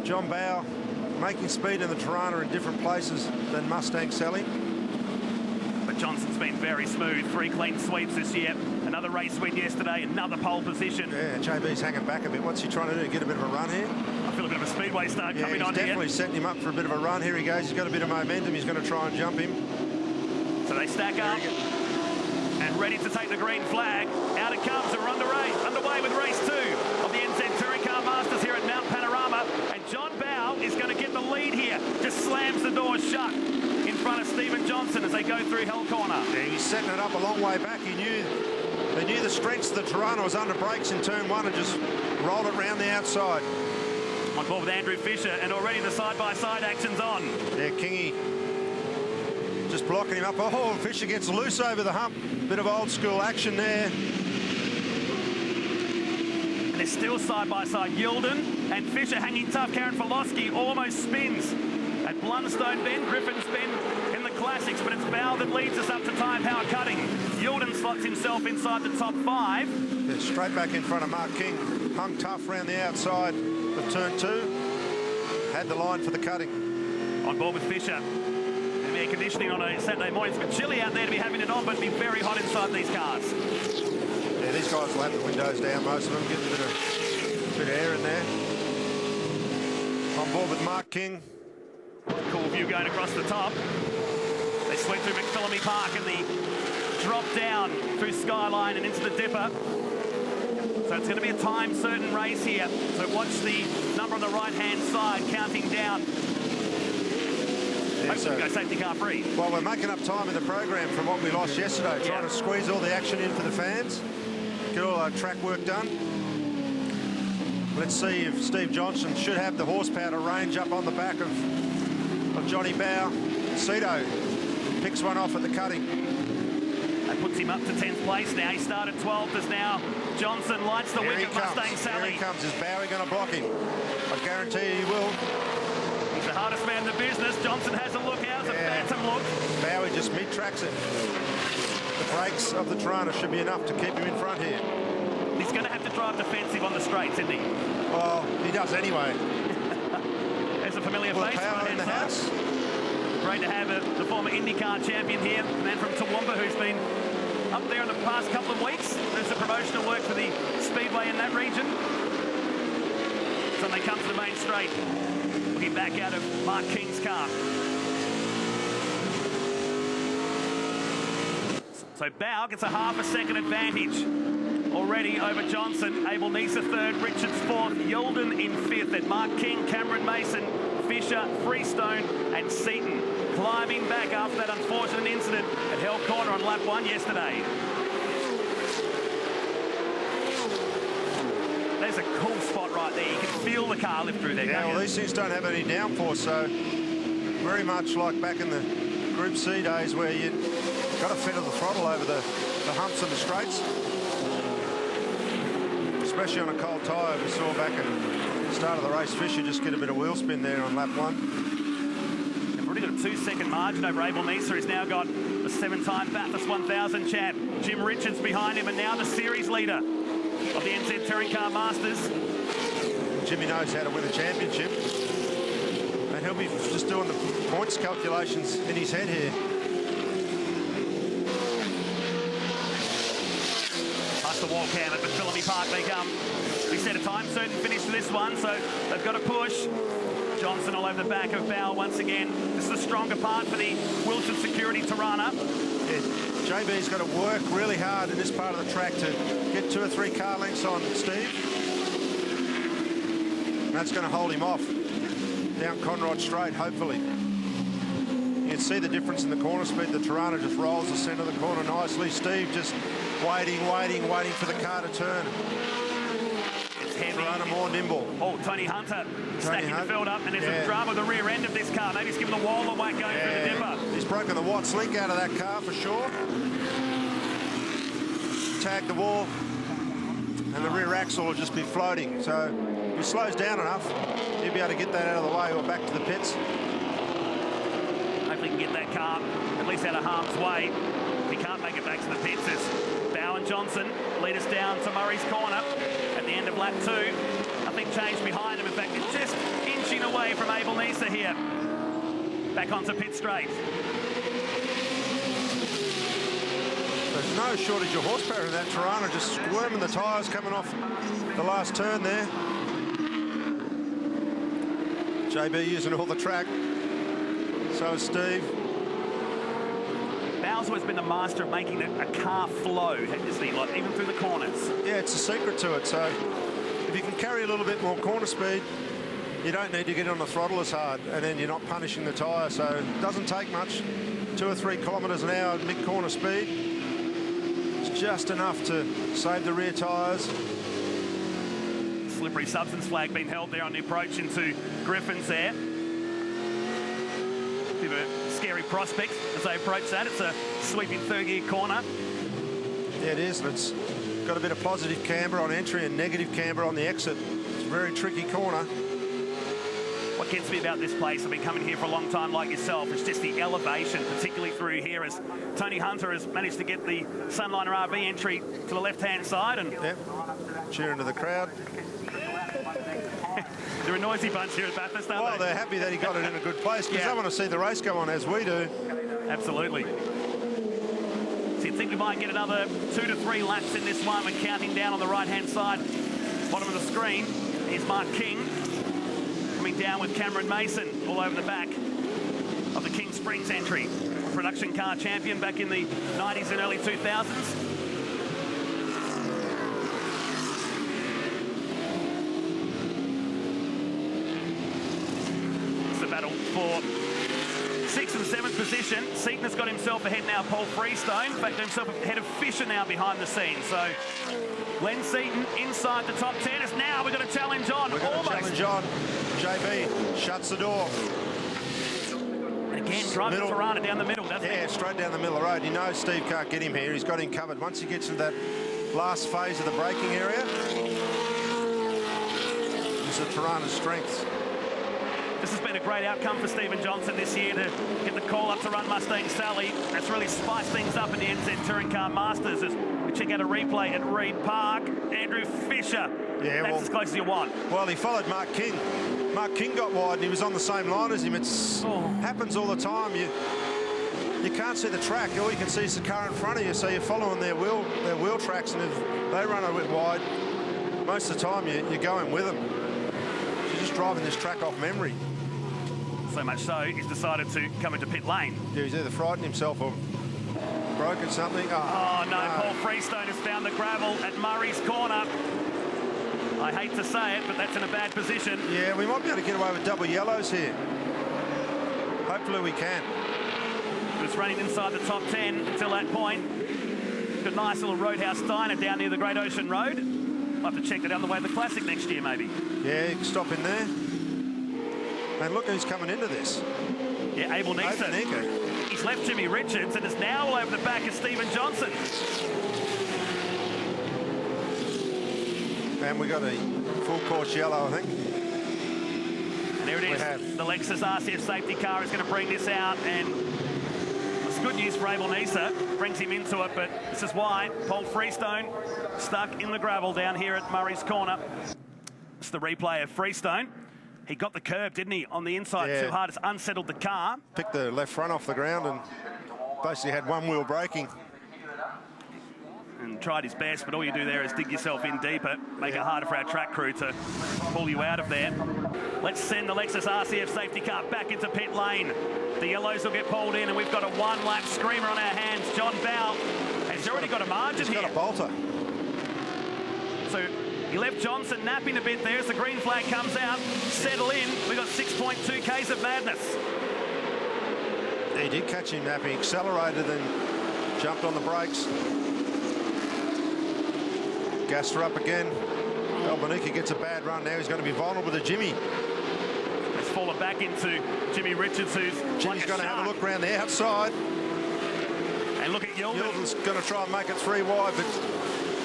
John Bow making speed in the Tirana in different places than Mustang Sally. But Johnson's been very smooth. 3 clean sweeps this year. Another race win yesterday, another pole position. Yeah, JB's hanging back a bit. What's he trying to do? Get a bit of a run here? I feel a bit of a speedway start coming on here. He's definitely setting him up for a bit of a run. Here he goes. He's got a bit of momentum. He's going to try and jump him. So they stack up and ready to take the green flag. Out it comes, and we're underway with race 2 of the NZ Touring Car Masters here at Mount Panorama. And John Bow is going to get the lead here. Just slams the door shut in front of Stephen Johnson as they go through Hell Corner. Yeah, he's setting it up a long way back. They knew the strengths of the Tirana was under brakes in turn 1 and just rolled it round the outside. On board with Andrew Fisher, and already the side-by-side action's on. Yeah, Kingy just blocking him up. Oh, Fisher gets loose over the hump. Bit of old school action there. And they're still side-by-side. Yilden and Fisher hanging tough. Karen Filosky almost spins at Blundstone Bend, Griffin's Bend in the Classics, but it's Bow that leads us up to time power cutting. Yilden slots himself inside the top 5. Yeah, straight back in front of Mark King. Hung tough round the outside of turn 2. Had the line for the cutting. On board with Fisher. Air conditioning on a Saturday morning. It's a bit chilly out there to be having it on, but it'll be very hot inside these cars. Yeah, these guys will have the windows down, most of them, getting a bit of air in there. On board with Mark King. Cool view going across the top. They sweep through McPhillamy Park and the drop down through Skyline and into the Dipper. So it's going to be a time-certain race here. So watch the number on the right-hand side counting down. Yeah, so, go safety car free. Well, we're making up time in the program from what we lost yesterday, trying to squeeze all the action in for the fans, get all our track work done. Let's see if Steve Johnson should have the horsepower to range up on the back of Johnny Bow. Cito picks one off at the cutting. That puts him up to 10th place now. He started 12th as now Johnson lights the wick at Mustang Sally. Here he comes. Is Bowie going to block him? I guarantee you he will. He's the hardest man in the business. Johnson has a look out, a phantom look. Bowie just mid-tracks it. The brakes of the Tirana should be enough to keep him in front here. He's going to have to drive defensive on the straights, isn't he? Well, he does anyway. There's a familiar face power in the house. Great to have the former IndyCar champion here, the man from Toowoomba who's been up there in the past couple of weeks. There's some promotional work for the Speedway in that region. So they come to the main straight, looking back out of Mark King's car. So Bow gets a half a second advantage already over Johnson. Abel Nisa third, Richards fourth, Yilden in fifth, then Mark King, Cameron Mason, Fisher, Freestone and Seaton climbing back after that unfortunate incident at Hell Corner on lap 1 yesterday. There's a cool spot right there. You can feel the car lift through there. Yeah, well, these things don't have any downforce, so very much like back in the Group C days where you got to feather the throttle over the humps and the straights. Especially on a cold tyre. We saw back at the start of the race, Fisher just get a bit of wheel spin there on lap 1. They've already got a 2-second margin over Abel Nisa. He's now got the 7-time Bathurst 1000 champ, Jim Richards, behind him, and now the series leader of the NZ Touring Car Masters. Jimmy knows how to win a championship. And he'll be just doing the points calculations in his head here. Past the wall cam at McPhillamy Park they come. We set a time certain finish to this one, so they've got to push. Johnson all over the back of Bow once again. This is a stronger part for the Wilson Security Tirana. Yeah, JB's got to work really hard in this part of the track to get 2 or 3 car lengths on Steve. And that's going to hold him off down Conrod Straight, hopefully. You can see the difference in the corner speed. The Tirana just rolls the centre of the corner nicely. Steve just waiting for the car to turn. It's heavy. Tirana more nimble. Oh, Tony Hunter stacking the field up, and there's a drama with the rear end of this car. Maybe he's given the wall and won't go through the dipper. He's broken the Watts link out of that car for sure. Tagged the wall, and the rear axle will just be floating. So if he slows down enough, he'll be able to get that out of the way or back to the pits. Hopefully he can get that car at least out of harm's way. If he can't make it back to the pits, there's Bow and Johnson lead us down to Murray's Corner at the end of lap 2. Nothing changed behind him. In fact, it's just inching away from Abel Nisa here. Back onto pit straight. There's no shortage of horsepower in that Tirana, just squirming the tyres coming off the last turn there. JB using all the track. So is Steve. Bowser has been the master of making a car flow, isn't he? Like, even through the corners. Yeah, it's a secret to it. So if you can carry a little bit more corner speed, you don't need to get on the throttle as hard, and then you're not punishing the tyre. So it doesn't take much. 2 or 3 kilometres an hour mid-corner speed. It's just enough to save the rear tyres. Slippery substance flag being held there on the approach into Griffins there. Bit of a scary prospect as they approach that. It's a sweeping third-gear corner. Yeah, it is, and it's got a bit of positive camber on entry and negative camber on the exit. It's a very tricky corner. What gets me about this place, I've been coming here for a long time like yourself, it's just the elevation, particularly through here, as Tony Hunter has managed to get the Sunliner RV entry to the left-hand side. And yep, cheering to the crowd. They're a noisy bunch here at Bathurst, aren't they? Well, they're happy that he got it in a good place, because they want to see the race go on as we do. Absolutely. So you'd think we might get another 2 to 3 laps in this one. We're counting down on the right-hand side, bottom of the screen. Here's Mark King coming down with Cameron Mason all over the back of the King Springs entry. Production car champion back in the 90s and early 2000s. It's the battle for 6th and 7th position. Seaton has got himself ahead now, Paul Freestone. In fact, got himself ahead of Fisher now behind the scenes. So Len Seaton inside the top 10. It's now we've got to challenge on. We've got to challenge on. JB shuts the door. And again, drives the Tirana down the middle, doesn't he? Yeah, straight down the middle of the road. He knows Steve can't get him here. He's got him covered. Once he gets into that last phase of the braking area, it's the Tirana's strength. This has been a great outcome for Stephen Johnson this year to get the call up to run Mustang Sally. That's really spiced things up in the NZ Touring Car Masters as we check out a replay at Reed Park. Andrew Fisher. Yeah, that's as close as you want. Well, he followed Mark King. Mark King got wide and he was on the same line as him. It happens all the time. You can't see the track. All you can see is the car in front of you, so you're following their wheel tracks, and if they run a bit wide, most of the time you're going with them. You're just driving this track off memory. So much so, he's decided to come into pit lane. Yeah, he's either frightened himself or broken something. Oh, no, Paul Freestone has found the gravel at Murray's corner. I hate to say it, but that's in a bad position. Yeah, we might be able to get away with double yellows here. Hopefully we can. He was running inside the top 10 until that point. Got a nice little roadhouse diner down near the Great Ocean Road. I'll have to check that out on the way to the Classic next year, maybe. Yeah, you can stop in there. And look who's coming into this. Yeah, Abel Nisa. He's left Jimmy Richards and is now all over the back of Stephen Johnson. And we got a full course yellow, I think. And there it is. The Lexus RCF safety car is going to bring this out, and it's good news for Abel Nisa. Brings him into it, but this is why Paul Freestone stuck in the gravel down here at Murray's corner. It's the replay of Freestone. He got the curb, didn't he, on the inside too hard. It's unsettled the car. Picked the left front off the ground and basically had one wheel braking. And tried his best, but all you do there is dig yourself in deeper, make it harder for our track crew to pull you out of there. Let's send the Lexus RCF safety car back into pit lane. The yellows will get pulled in, and we've got a one-lap screamer on our hands. John Bow has already got a margin here. He's got a bolter. So he left Johnson napping a bit there as the green flag comes out. Settle in. We've got 6.2 Ks of madness. He did catch him napping, accelerated and jumped on the brakes. Gassed her up again. Albaniki gets a bad run now. He's going to be vulnerable to Jimmy. It's fallen back into Jimmy Richards, who's Jimmy's going to have a look around the outside. And look at Yilden. Yilden's going to try and make it 3 wide, but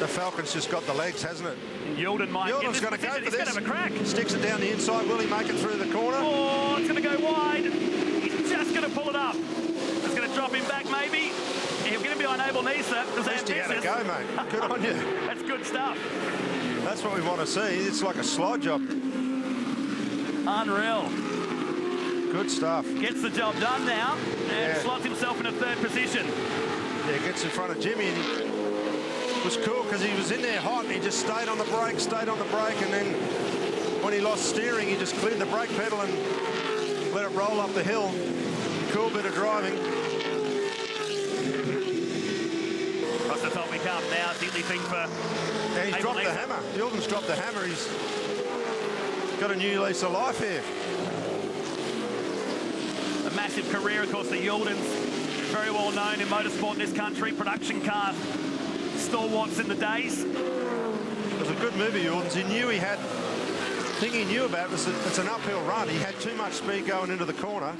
the Falcon's just got the legs, hasn't it? Yilden's going to go for this. He's going to have a crack. Sticks it down the inside. Will he make it through the corner? Oh, it's going to go wide. He's just going to pull it up. It's going to drop him back, maybe. He's going to be on Abel Nisa. At least he had a go, mate. Good on you. That's good stuff. That's what we want to see. It's like a slide job. Unreal. Good stuff. Gets the job done now and slots himself in a third position. Yeah, gets in front of Jimmy, and it was cool because he was in there hot and he just stayed on the brake, and then when he lost steering, he just cleared the brake pedal and let it roll up the hill. Cool bit of driving. Across the top we come now. It's the only thing for... And he's dropped the hammer. Jordan's dropped the hammer. He's got a new lease of life here. A massive career, of course, the Yaldens. Very well known in motorsport in this country. Production car stalwarts in the days. It was a good move, Jordan's. He knew he had... The thing he knew about was that it's an uphill run. He had too much speed going into the corner,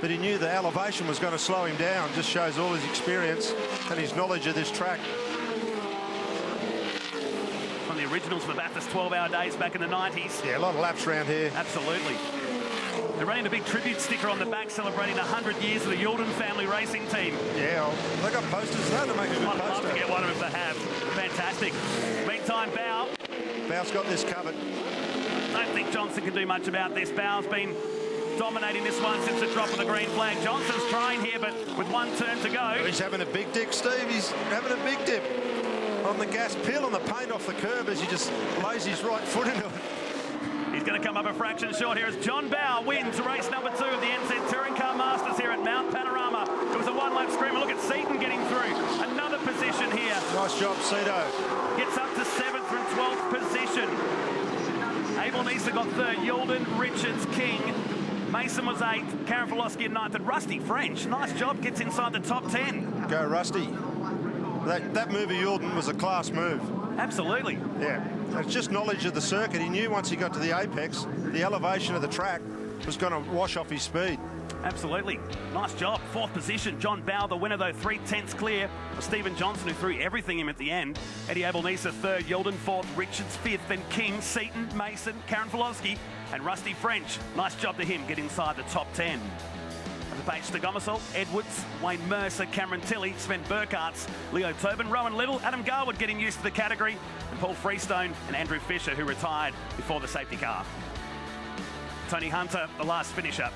but he knew the elevation was going to slow him down. Just shows all his experience and his knowledge of this track. From the originals for the Bathurst 12-hour days back in the 90s. Yeah, a lot of laps around here. Absolutely. They're running a big tribute sticker on the back celebrating 100 years of the Yalden family racing team. Yeah, well, they got posters there to make a good poster. I'd love to get one if they have. Fantastic. Meantime, Bow's got this covered. I don't think Johnson can do much about this. Bow's been dominating this one since the drop of the green flag. Johnson's trying here, but with one turn to go. He's having a big dip, Steve. He's having a big dip on the gas, peeling the paint off the curb as he just lays his right foot into it. He's going to come up a fraction short here as John Bow wins race number 2 of the NZ Touring Car Masters here at Mount Panorama. It was a one-lap screamer. Look at Seaton getting through. Another position here. Nice job, Cito. Gets up to 7th from 12th position. Abel Nisa got 3rd. Yalden, Richards, King. Mason was 8th. Karen Filosky in 9th. And Rusty French, nice job, gets inside the top 10. Go, Rusty. That move of Yalden was a class move. Absolutely. Yeah, it's just knowledge of the circuit. He knew once he got to the apex, the elevation of the track was going to wash off his speed. Absolutely. Nice job. 4th position. John Bow, the winner, though, 3/10 clear of Stephen Johnson, who threw everything in at the end. Eddie Abelnisa, 3rd. Yalden, 4th. Richards, 5th. Then King, Seaton, Mason, Karen Filosky, and Rusty French. Nice job to him. Get inside the top 10. At the page, Stegomasol, Edwards, Wayne Mercer, Cameron Tilley, Sven Burkhartz, Leo Tobin, Rowan Little, Adam Garwood getting used to the category, and Paul Freestone and Andrew Fisher, who retired before the safety car. Tony Hunter, the last finisher.